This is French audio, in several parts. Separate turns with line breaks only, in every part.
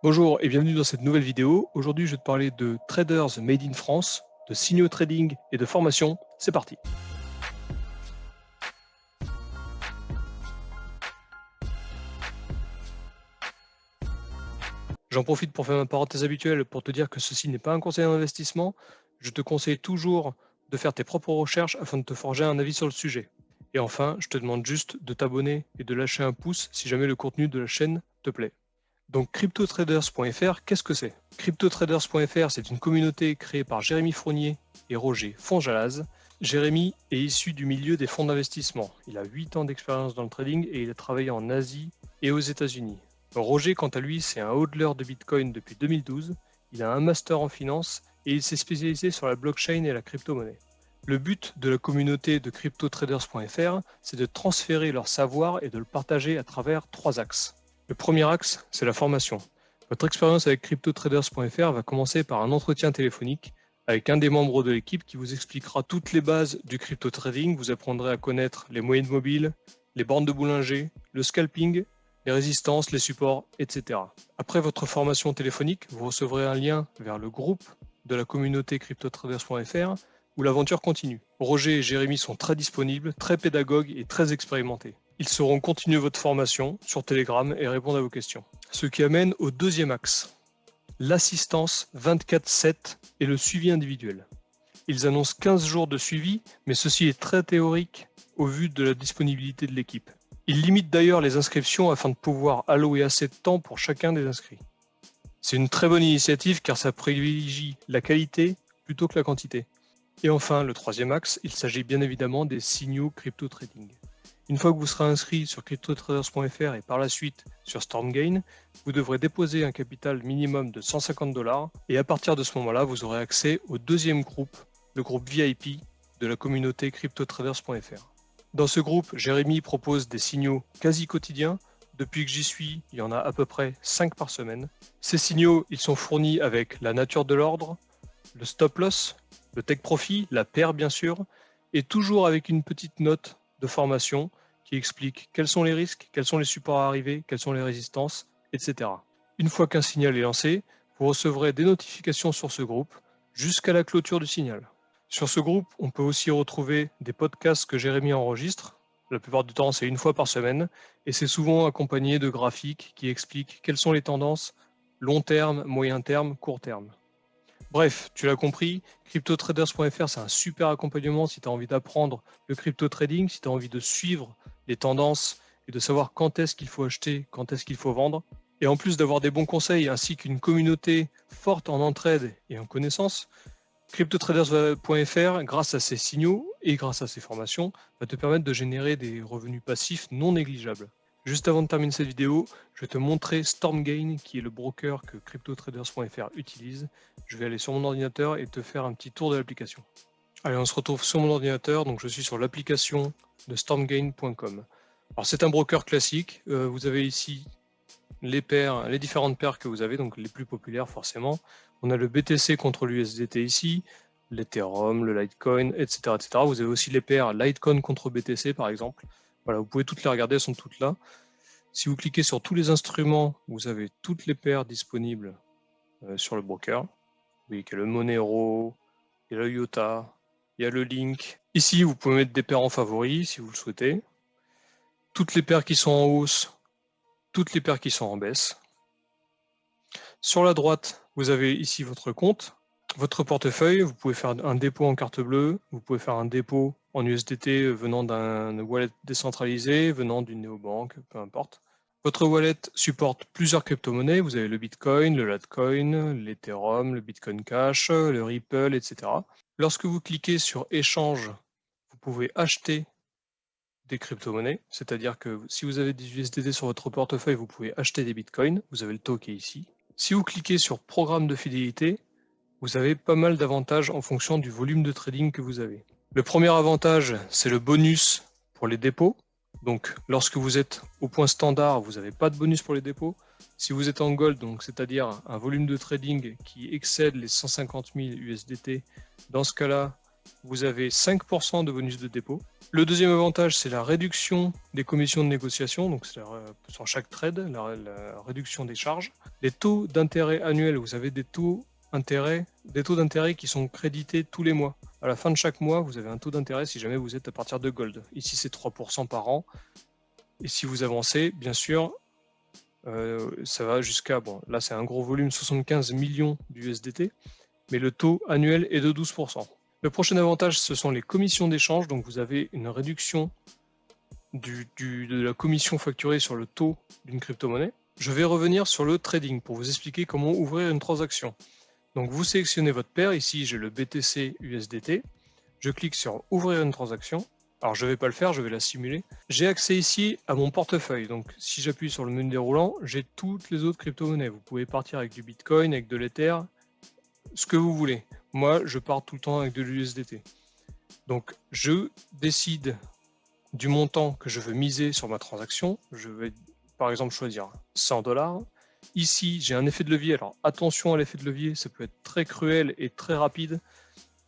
Bonjour et bienvenue dans cette nouvelle vidéo. Aujourd'hui, je vais te parler de Traders Made in France, de signaux trading et de formation. C'est parti. J'en profite pour faire ma parenthèse habituelle pour te dire que ceci n'est pas un conseil d'investissement. Je te conseille toujours de faire tes propres recherches afin de te forger un avis sur le sujet. Et enfin, je te demande juste de t'abonner et de lâcher un pouce si jamais le contenu de la chaîne te plaît. Donc CryptoTraders.fr, qu'est-ce que c'est? CryptoTraders.fr, c'est une communauté créée par Jérémy Fournier et Roger Fonjalaz. Jérémy est issu du milieu des fonds d'investissement. Il a 8 ans d'expérience dans le trading et il a travaillé en Asie et aux États-Unis. Roger, quant à lui, c'est un hodler de Bitcoin depuis 2012. Il a un master en finance et il s'est spécialisé sur la blockchain et la crypto-monnaie. Le but de la communauté de CryptoTraders.fr, c'est de transférer leur savoir et de le partager à travers 3 axes. Le premier axe, c'est la formation. Votre expérience avec CryptoTraders.fr va commencer par un entretien téléphonique avec un des membres de l'équipe qui vous expliquera toutes les bases du crypto trading. Vous apprendrez à connaître les moyennes mobiles, les bornes de Bollinger, le scalping, les résistances, les supports, etc. Après votre formation téléphonique, vous recevrez un lien vers le groupe de la communauté CryptoTraders.fr où l'aventure continue. Roger et Jérémy sont très disponibles, très pédagogues et très expérimentés. Ils sauront continuer votre formation sur Telegram et répondre à vos questions. Ce qui amène au deuxième axe, l'assistance 24/7 et le suivi individuel. Ils annoncent 15 jours de suivi, mais ceci est très théorique au vu de la disponibilité de l'équipe. Ils limitent d'ailleurs les inscriptions afin de pouvoir allouer assez de temps pour chacun des inscrits. C'est une très bonne initiative car ça privilégie la qualité plutôt que la quantité. Et enfin, le troisième axe, il s'agit bien évidemment des signaux crypto trading. Une fois que vous serez inscrit sur CryptoTraders.fr et par la suite sur StormGain, vous devrez déposer un capital minimum de $150 et à partir de ce moment-là, vous aurez accès au deuxième groupe, le groupe VIP de la communauté CryptoTraders.fr. Dans ce groupe, Jérémy propose des signaux quasi quotidiens. Depuis que j'y suis, il y en a à peu près 5 par semaine. Ces signaux, ils sont fournis avec la nature de l'ordre, le stop loss, le take profit, la paire bien sûr, et toujours avec une petite note de formation qui explique quels sont les risques, quels sont les supports à arriver, quelles sont les résistances, etc. Une fois qu'un signal est lancé, vous recevrez des notifications sur ce groupe jusqu'à la clôture du signal. Sur ce groupe, on peut aussi retrouver des podcasts que Jérémy enregistre. La plupart du temps, c'est une fois par semaine, et c'est souvent accompagné de graphiques qui expliquent quelles sont les tendances long terme, moyen terme, court terme. Bref, tu l'as compris, CryptoTraders.fr, c'est un super accompagnement si tu as envie d'apprendre le crypto trading, si tu as envie de suivre les tendances et de savoir quand est-ce qu'il faut acheter, quand est-ce qu'il faut vendre. Et en plus d'avoir des bons conseils ainsi qu'une communauté forte en entraide et en connaissances, CryptoTraders.fr, grâce à ses signaux et grâce à ses formations, va te permettre de générer des revenus passifs non négligeables. Juste avant de terminer cette vidéo, je vais te montrer StormGain, qui est le broker que CryptoTraders.fr utilise. Je vais aller sur mon ordinateur et te faire un petit tour de l'application. Allez, on se retrouve sur mon ordinateur, donc je suis sur l'application de StormGain.com. Alors c'est un broker classique, vous avez ici les paires, les différentes paires que vous avez, donc les plus populaires forcément. On a le BTC contre l'USDT ici, l'Ethereum, le Litecoin, etc., etc. Vous avez aussi les paires Litecoin contre BTC par exemple. Voilà, vous pouvez toutes les regarder, elles sont toutes là. Si vous cliquez sur tous les instruments, vous avez toutes les paires disponibles sur le broker. Vous voyez qu'il y a le Monero, il y a le IOTA, il y a le Link. Ici, vous pouvez mettre des paires en favoris si vous le souhaitez. Toutes les paires qui sont en hausse, toutes les paires qui sont en baisse. Sur la droite, vous avez ici votre compte, votre portefeuille. Vous pouvez faire un dépôt en carte bleue, vous pouvez faire un dépôt en USDT venant d'un wallet décentralisé, venant d'une néobanque, peu importe. Votre wallet supporte plusieurs crypto-monnaies. Vous avez le Bitcoin, le Litecoin, l'Ethereum, le Bitcoin Cash, le Ripple, etc. Lorsque vous cliquez sur Échange, vous pouvez acheter des crypto-monnaies, c'est-à-dire que si vous avez des USDT sur votre portefeuille, vous pouvez acheter des Bitcoins. Vous avez le taux qui est ici. Si vous cliquez sur Programme de fidélité, vous avez pas mal d'avantages en fonction du volume de trading que vous avez. Le premier avantage, c'est le bonus pour les dépôts. Donc, lorsque vous êtes au point standard, vous n'avez pas de bonus pour les dépôts. Si vous êtes en gold, donc c'est-à-dire un volume de trading qui excède les 150 000 USDT, dans ce cas-là, vous avez 5% de bonus de dépôt. Le deuxième avantage, c'est la réduction des commissions de négociation, donc c'est sur chaque trade, la réduction des charges. Les taux d'intérêt annuels, vous avez des taux d'intérêt qui sont crédités tous les mois. À la fin de chaque mois, vous avez un taux d'intérêt si jamais vous êtes à partir de Gold. Ici, c'est 3% par an. Et si vous avancez, bien sûr, ça va jusqu'à, bon, là c'est un gros volume, 75 millions d'USDT, mais le taux annuel est de 12%. Le prochain avantage, ce sont les commissions d'échange. Donc vous avez une réduction de la commission facturée sur le taux d'une crypto-monnaie. Je vais revenir sur le trading pour vous expliquer comment ouvrir une transaction. Donc vous sélectionnez votre paire, ici j'ai le BTC USDT, je clique sur ouvrir une transaction. Alors je ne vais pas le faire, je vais la simuler. J'ai accès ici à mon portefeuille, donc si j'appuie sur le menu déroulant, j'ai toutes les autres crypto-monnaies. Vous pouvez partir avec du Bitcoin, avec de l'Ether, ce que vous voulez. Moi je pars tout le temps avec de l'USDT. Donc je décide du montant que je veux miser sur ma transaction. Je vais par exemple choisir 100 $. Ici, j'ai un effet de levier. Alors attention à l'effet de levier, ça peut être très cruel et très rapide.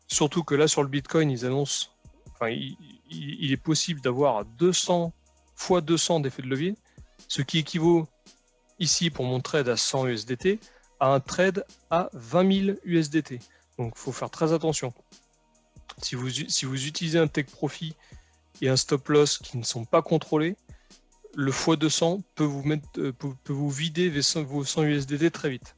Surtout que là, sur le Bitcoin, ils annoncent, enfin, il est possible d'avoir 200 fois 200 d'effet de levier, ce qui équivaut ici pour mon trade à 100 USDT à un trade à 20 000 USDT. Donc il faut faire très attention. Si vous utilisez un take profit et un stop loss qui ne sont pas contrôlés, le x200 peut vous vider vos 100 USDT très vite.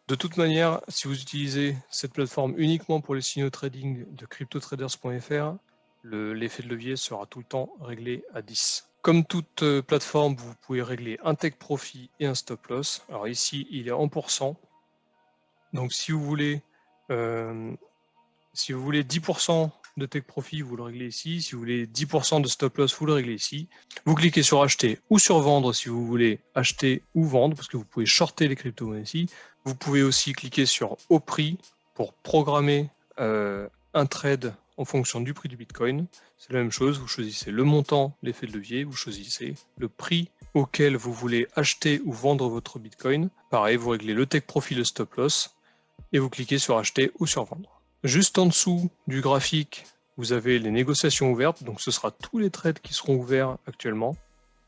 De toute manière, si vous utilisez cette plateforme uniquement pour les signaux trading de cryptotraders.fr, l'effet de levier sera tout le temps réglé à 10. Comme toute plateforme, vous pouvez régler un take profit et un stop loss. Alors ici, il est en %. Donc si vous voulez 10% de take profit, vous le réglez ici. Si vous voulez 10% de stop loss, vous le réglez ici. Vous cliquez sur acheter ou sur vendre si vous voulez acheter ou vendre, parce que vous pouvez shorter les crypto-monnaies ici. Vous pouvez aussi cliquer sur au prix pour programmer un trade en fonction du prix du Bitcoin. C'est la même chose, vous choisissez le montant, l'effet de levier, vous choisissez le prix auquel vous voulez acheter ou vendre votre Bitcoin. Pareil, vous réglez le take profit, le stop loss, et vous cliquez sur acheter ou sur vendre. Juste en dessous du graphique, vous avez les négociations ouvertes, donc ce sera tous les trades qui seront ouverts actuellement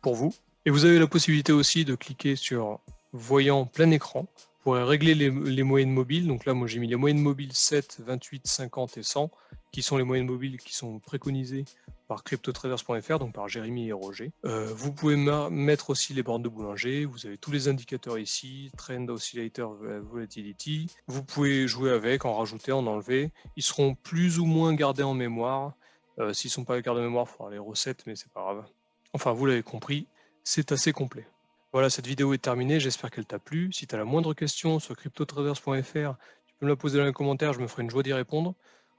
pour vous. Et vous avez la possibilité aussi de cliquer sur voyant plein écran. Vous pourrez régler les moyennes mobiles. Donc là, moi j'ai mis les moyennes mobiles 7, 28, 50 et 100, qui sont les moyennes mobiles qui sont préconisées par cryptotraders.fr, donc par Jérémy et Roger. Vous pouvez mettre aussi les bornes de Boulanger. Vous avez tous les indicateurs ici, Trend, Oscillator, Volatility. Vous pouvez jouer avec, en rajouter, en enlever. Ils seront plus ou moins gardés en mémoire. S'ils ne sont pas gardés en mémoire, il faudra les recettes, mais c'est pas grave. Enfin, vous l'avez compris, c'est assez complet. Voilà, cette vidéo est terminée, j'espère qu'elle t'a plu. Si tu as la moindre question sur cryptotraders.fr, tu peux me la poser dans les commentaires, je me ferai une joie d'y répondre.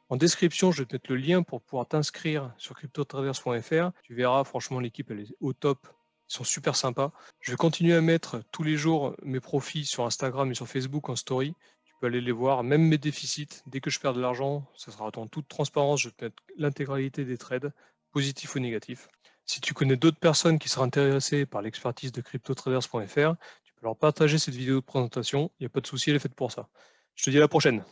En description, je vais te mettre le lien pour pouvoir t'inscrire sur cryptotraders.fr. Tu verras, franchement, l'équipe, elle est au top. Ils sont super sympas. Je vais continuer à mettre tous les jours mes profits sur Instagram et sur Facebook en story. Tu peux aller les voir, même mes déficits. Dès que je perds de l'argent, ça sera en toute transparence. Je vais te mettre l'intégralité des trades, positifs ou négatifs. Si tu connais d'autres personnes qui seraient intéressées par l'expertise de cryptotraders.fr, tu peux leur partager cette vidéo de présentation. Il n'y a pas de souci, elle est faite pour ça. Je te dis à la prochaine.